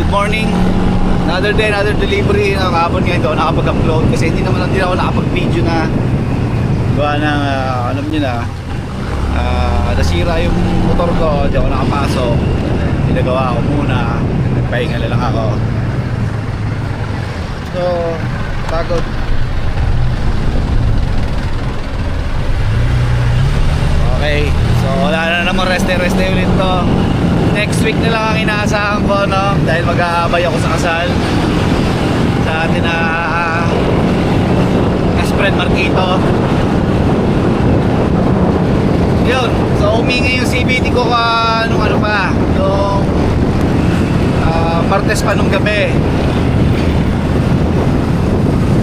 Good morning. Another day, another delivery. Nakapon ngayon doon nakapag-upload kasi hindi ako nakapag-video na gawa ng alam nyo na nasira yung motor ko, hindi ako nakapasok. Pinagawa ko muna, nagpahinga lang ako. So, pagod. Okay, so wala na naman reste ulit to. Next week na lang ang inaasahan ko, no? Dahil mag-aabay ako sa kasal sa atin na friend Marquito. Yun, so humingi yung CBT ko nung ano pa, nung Martes pa nung gabi.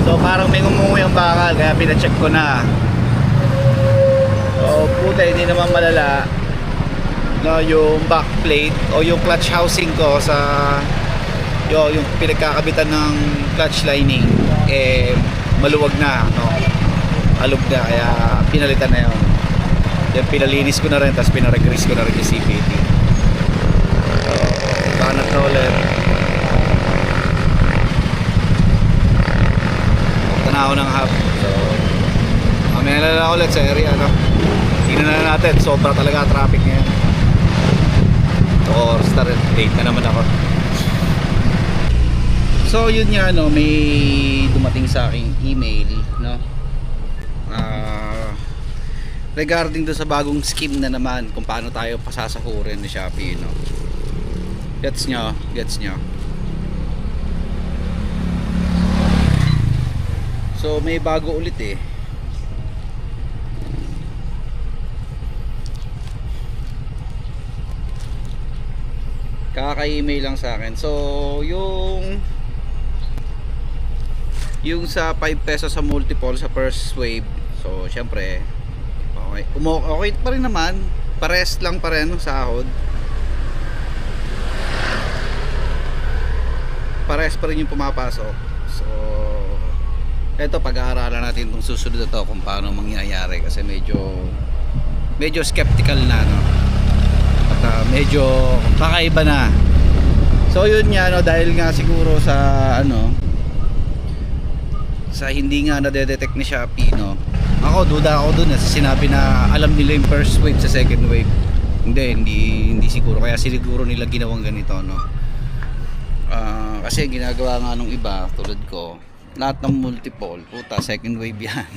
So parang may ngumungo yung bakal, kaya pinacheck ko na. So puta, hindi naman malala, no, yung back plate o yung clutch housing ko sa yung pinagkakabitan ng clutch lining maluwag na, no, alog na, kaya pinalitan na yun. Then pinalinis ko na rin, tapos pinaregrease ko na rin yung CVT. So banat na ulit, na ako ng hub. So mamaya na lang ulit sa area, no? Tingnan na natin, sobra talaga traffic ngayon. Or start late na naman ako. So yun nga, no, may dumating sa aking email, no, regarding do sa bagong scheme na naman kung paano tayo pasasahurin ni Shopee, no. Gets nyo? So may bago ulit eh. Kaka-email lang sa akin. So yung sa 5 pesos sa multiple sa first wave, so syempre okay, okay pa rin naman, pares lang pa rin sahod, pares pa rin yung pumapasok. So eto, pag-aaralan natin itong susunod na to kung paano mangyayari, kasi medyo skeptical na, no, at medyo kakaiba na. So yun nga, no, dahil nga siguro sa sa hindi nga na-detect ni Shopee, no, duda ako dun sa sinabi na alam nila yung first wave sa second wave. Hindi siguro, kaya siguro nila ginawang ganito, no. Kasi ginagawa nga nung iba tulad ko, lahat ng multiple, puta, second wave yan.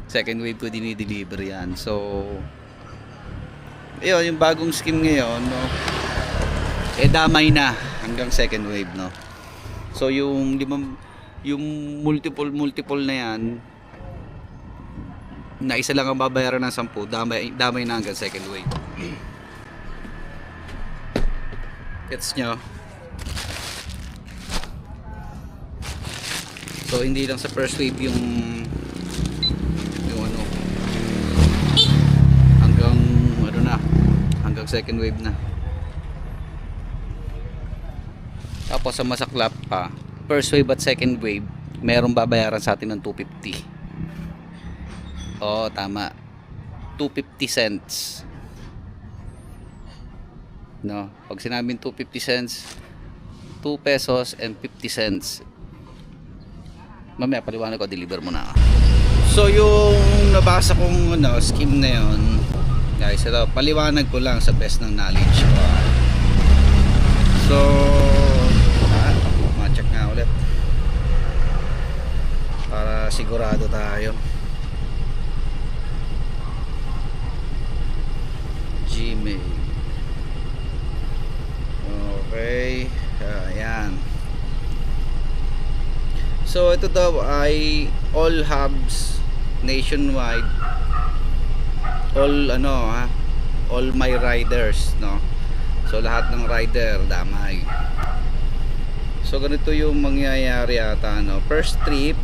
Second wave ko dinideliver yan. So yun, yung bagong scheme ngayon, no, damay na hanggang second wave, no. So yung multiple na yan, na isa lang ang babayaran ng 10, damay na hanggang second wave. Gets nyo? So hindi lang sa first wave yung hanggang second wave na. Tapos sa masaklap pa, first wave at second wave, merong babayaran sa atin ng 250. Oo, tama, 250 cents, no. Pag sinabing 250 cents, 2 pesos and 50 cents. Mamaya paliwanag ko, deliver mo na. So yung nabasa kong scheme na yun, guys, ito, paliwanag ko lang sa best ng knowledge ko. So ma-check nga ulit para sigurado tayo. Gmail, okay, ayan. So ito daw ay all hubs nationwide, all my riders, no. So lahat ng rider damay. So ganito yung mangyayari ata, no. First trip,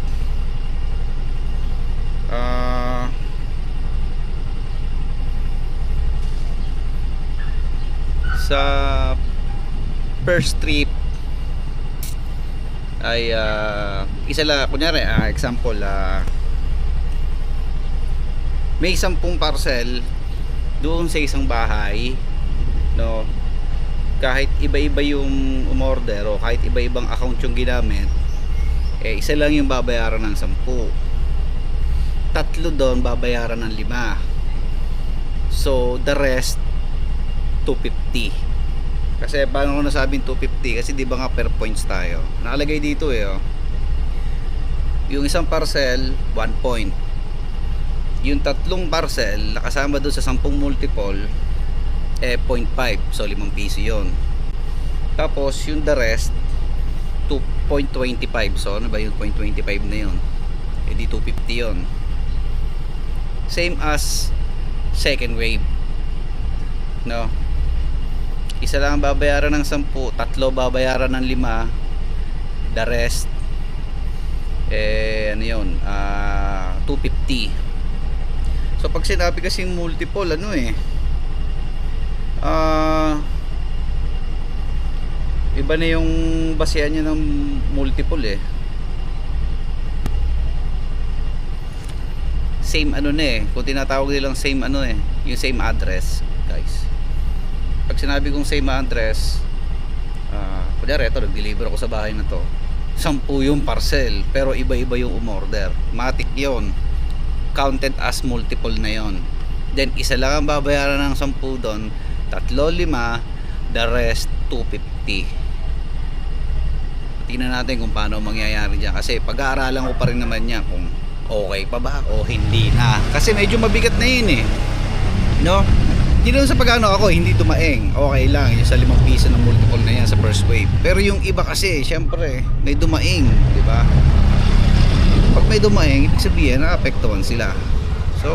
sa first trip ay isa lang, kunyari example, may 10 parcel doon sa isang bahay, no. kahit iba-iba yung umorder o kahit iba-ibang account yung ginamit, isa lang yung babayaran ng 10. Tatlo doon babayaran ng 5. So the rest 250. Kasi paano ko nasabing 250? Kasi di ba nga per points tayo, nakalagay dito yung isang parcel 1 point, yung tatlong parcel nakasama doon sa 10 multiple 0.5, so 5 piso yun. Tapos yung the rest 2.25, so ano ba yung 0.25 na yun, di 250 yun. Same as second wave, no? Isa lang ang babayaran ng 10, tatlo babayaran ng 5, the rest ano yun, 250. So pag sinabi kasing multiple, iba na yung basehan niya ng multiple same kung tinatawag nilang same yung same address, guys. Pag sinabi kong same address, kunyari ito, nag-deliver ako sa bahay na to, 10 yung parcel pero iba-iba yung umorder, matik yon, counted as multiple na yon. Then isa lang ang babayaran ng 10 doon, tatlo 5, the rest 250. Tingnan natin kung paano mangyayari dyan, kasi pag-aaralan ko pa rin naman yan kung okay pa ba o hindi na, kasi medyo mabigat na yun no? Hindi naman sa pagano ako hindi tumaeng, okay lang yung sa 5 piso ng multiple na yan sa first wave. Pero yung iba kasi syempre may dumaing, di ba? Pag may dumaing, ibig sabihin naapektuhan sila. So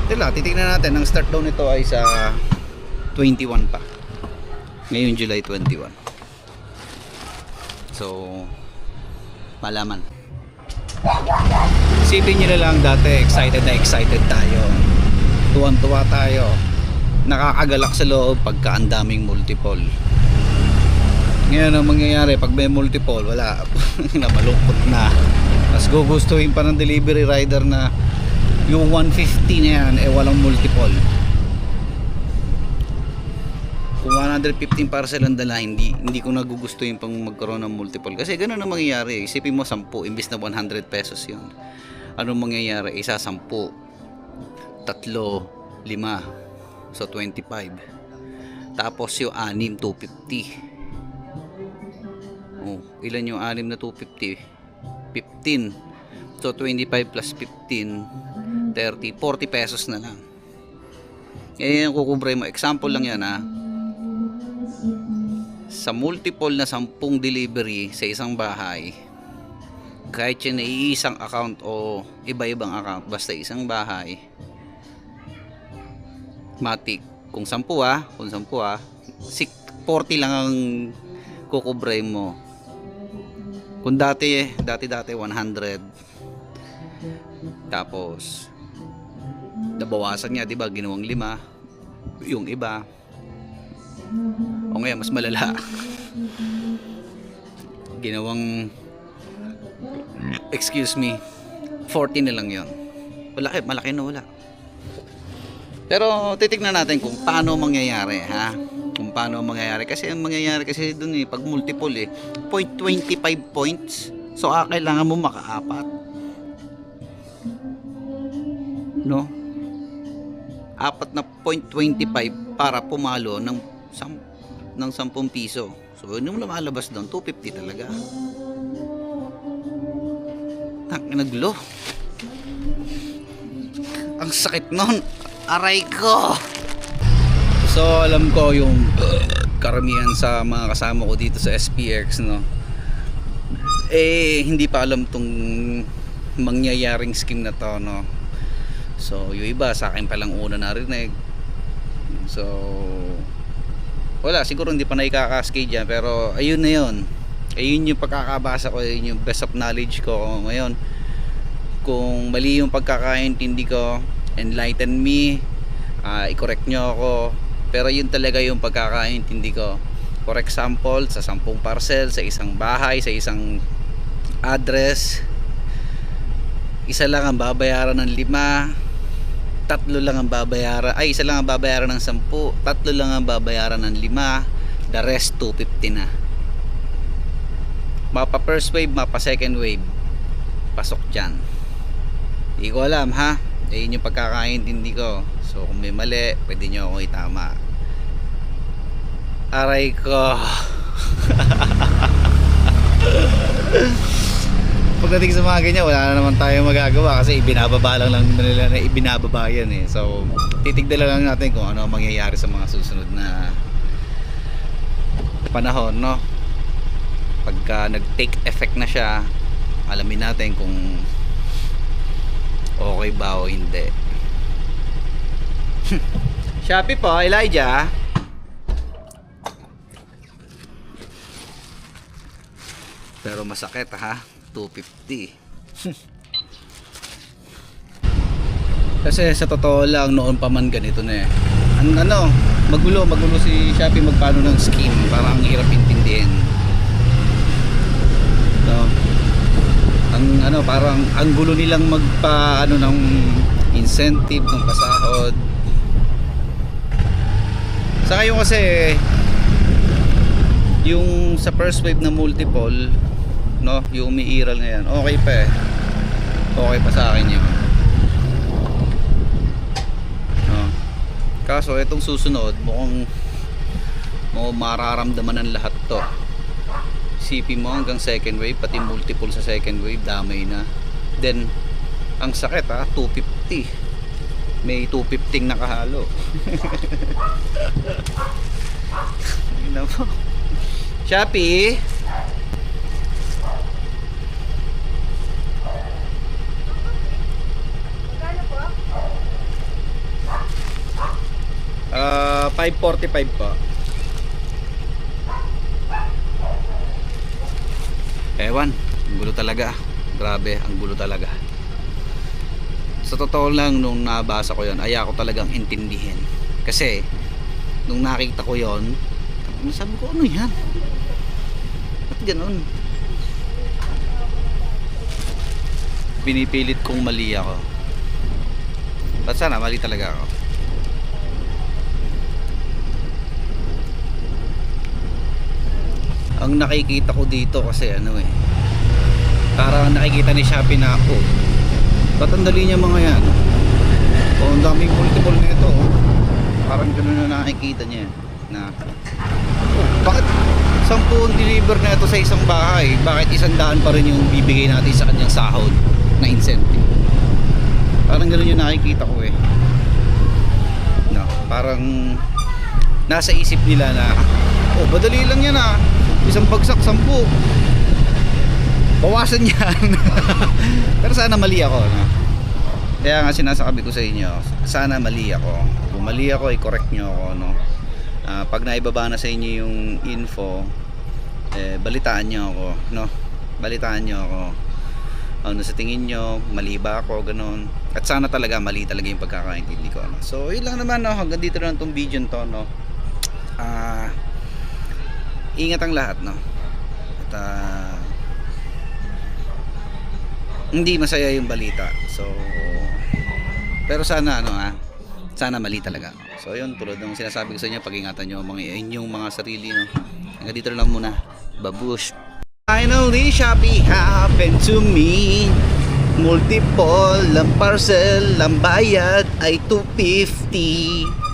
titignan natin, ang start daw nito ay sa 21 pa, ngayon July 21. So malaman, isipin nyo na lang, dati excited tayo, tuwan-tuwa tayo, nakakagalak sa loob pagka ang daming multiple. Ngayon ang mangyayari pag may multiple, wala na, malungkot na. Mas gugustuhin pa ng delivery rider na yung 150 na yan walang multiple. Kung 115 parcel ang dala, hindi ko nagugustuhin pang magkaroon ng multiple, kasi ganun ang mangyayari. Isipin mo 10 imbis na 100 pesos yun, anong mangyayari? Isa 10, tatlo 5, so 25. Tapos yung 6 250. Ilan yung 6 na 250? 15. So 25 plus 15 30, 40 pesos na lang. Ngayon kukubre mo, example lang yan sa multiple na 10 delivery sa isang bahay, kahit yun ay isang account o iba-ibang account, basta isang bahay, matik, kung 10 40 lang ang kukubre mo. Kung dati 100, tapos nabawasan niya, diba, ginawang 5 yung iba, o ngayon mas malala, ginawang 40 na lang yon. Malaki na wala. Pero titignan natin kung paano mangyayari, kung paano mangyayari, kasi ang mangyayari kasi dun pag multiple 0.25 points, so kailangan mo maka-4, no? 4 na 0.25 para pumalo ng 10 piso. So yun yung lumalabas doon, 250 talaga. Naglo, ang sakit nun, aray ko. So alam ko yung karamihan sa mga kasama ko dito sa SPX, no, hindi pa alam tong mangyayaring scheme na to, no. So yung iba sa akin palang una narinig. So wala, siguro hindi pa naikakaskade dyan, pero ayun na yun. Ayun yung pagkakabasa ko, ayun yung best of knowledge ko ngayon. Kung mali yung pagkakaintindi ko, enlighten me, i-correct nyo ako. Pero yun talaga yung pagkakaintindi ko. For example, sa 10 parcel, sa isang bahay, sa isang address, isa lang ang babayaran ng 5, tatlo lang ang babayaran, ay isa lang ang babayaran ng 10, tatlo lang ang babayaran ng 5, the rest 250 na. Mapa first wave, mapa second wave, pasok dyan. Hindi ko alam ha, yun yung pagkakaintindi ko. So kung may mali, pwede nyo ako itama. Aray ko. Pagdating sa mga ganyan, wala na naman tayo magagawa kasi ibinababa lang nila na ibinababa yan eh. So titignan lang natin kung ano mangyayari sa mga susunod na panahon, no? Pagka nag-take effect na siya, alamin natin kung okay ba o hindi. Shopee po, Elijah. Pero masakit ha, 250. Kasi sa totoo lang, noon pa man ganito na eh. Magulo si Shopee magpaano ng scheme, parang ang hirap intindihin. So, parang ang gulo nilang magpa ng incentive ng pasahod. Sa ngayon kasi yung sa first wave na multiple, no, yung umiiral ngayon, okay pa eh. Okay pa sa akin yun. No. Kaso itong susunod, mukhang mararamdaman ng lahat to. Isipin mo hanggang second wave, pati multiple sa second wave, damay na. Then ang sakit ha, 250. May 250 nakahalo. Yun po. Shopee. Magkano po? 545 po. Ewan, ang gulo talaga. Grabe, ang gulo talaga. Sa totoo lang, nung nabasa ko yon, ayaw ko talagang intindihin. Kasi nung nakita ko yon, sabi ko, ano yan? Ba't ganun? Pinipilit kong mali ako. Ba't sana mali talaga ako? Ang nakikita ko dito kasi parang nakikita ni Shopee na ako. Tatandali niya mga yan. Ang daming multiple nito. Parang ganun na nakikita niya na bakit 10 deliver na ito sa isang bahay, bakit 100 pa rin yung bibigay natin sa kanyang sahod na incentive? Parang gano'n yung nakikita ko eh, no, parang nasa isip nila na madali lang yan isang bagsak 10, bawasan yan. Pero sana mali ako, no? Kaya nga sinasabi ko sa inyo, sana mali ako. Kung mali ako, i-correct nyo ako, no? Pag naibaba na sa inyo yung info, balitaan nyo ako, no? Balitaan nyo ako. Ano sa tingin nyo, mali ba ako, ganun. At sana talaga mali talaga yung pagkakaintindi ko, no? So yun lang naman, no? Hanggang dito lang tong video to, no? Ingat ang lahat, no? At hindi masaya yung balita. So pero sana sana mali talaga. So yun, tulad ng sinasabi ko sa inyo, pag-ingatan nyo inyong mga sarili, no? Hanggang dito lang muna. Babush. Finally, Shopee happened to me. Multiple ang parcel, ang bayad ay 250.